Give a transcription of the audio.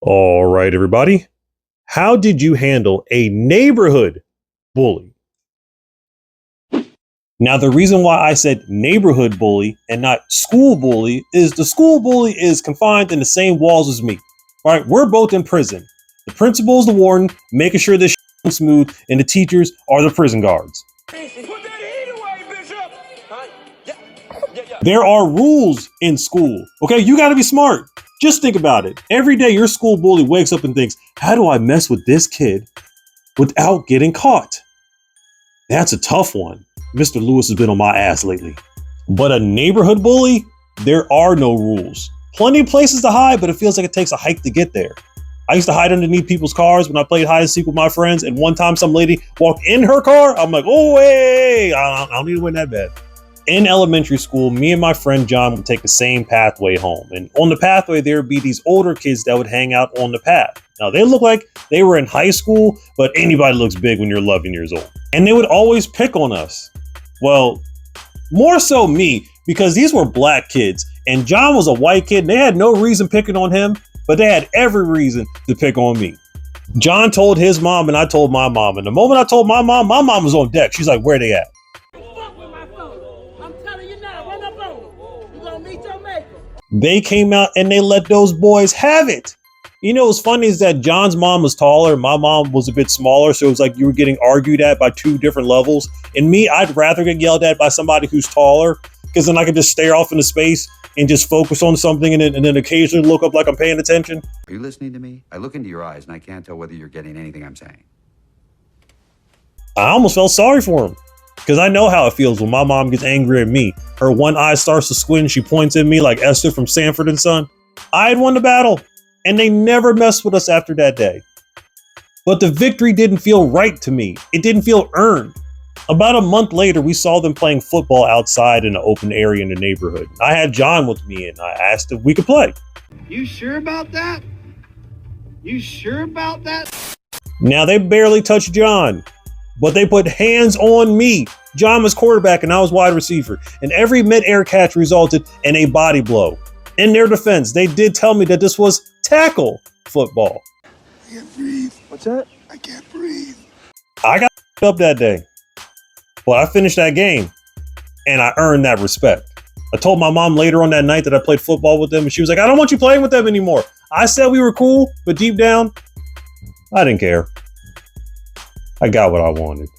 All right, everybody. How did you handle a neighborhood bully? Now, the reason why I said neighborhood bully and not school bully is the school bully is confined in the same walls as me. All right, we're both in prison. The principal is the warden, making sure this is smooth, and the teachers are the prison guards. Put that heat away, Bishop! There are rules in school. Okay, you got to be smart. Just think about it. Every day your school bully wakes up and thinks, how do I mess with this kid without getting caught? That's a tough one. Mr. Lewis has been on my ass lately. But a neighborhood bully, there are no rules. Plenty of places to hide, but it feels like it takes a hike to get there. I used to hide underneath people's cars when I played hide and seek with my friends. And one time some lady walked in her car. I'm like, oh, hey, I don't need to win that bad. In elementary school, me and my friend John would take the same pathway home. And on the pathway, there would be these older kids that would hang out on the path. Now, they look like they were in high school, but anybody looks big when you're 11 years old. And they would always pick on us. Well, more so me, because these were black kids. And John was a white kid. And they had no reason picking on him, but they had every reason to pick on me. John told his mom and I told my mom. And the moment I told my mom was on deck. She's like, where they at? They came out and they let those boys have it. You know, what's funny is that John's mom was taller. My mom was a bit smaller. So it was like you were getting argued at by two different levels. And me, I'd rather get yelled at by somebody who's taller, because then I could just stare off into space and just focus on something and then occasionally look up like I'm paying attention. Are you listening to me? I look into your eyes and I can't tell whether you're getting anything I'm saying. I almost felt sorry for him, because I know how it feels when my mom gets angry at me. Her one eye starts to squint. She points at me like Esther from Sanford and Son. I had won the battle, and they never messed with us after that day. But the victory didn't feel right to me. It didn't feel earned. About a month later, we saw them playing football outside in an open area in the neighborhood. I had John with me, and I asked if we could play. You sure about that? You sure about that? Now, they barely touched John, but they put hands on me. John was quarterback and I was wide receiver, and every mid-air catch resulted in a body blow. In their defense, they did tell me that this was tackle football. I can't breathe. What's that? I can't breathe. I got up that day, but I finished that game and I earned that respect. I told my mom later on that night that I played football with them, and she was like, I don't want you playing with them anymore. I said we were cool, but deep down, I didn't care. I got what I wanted.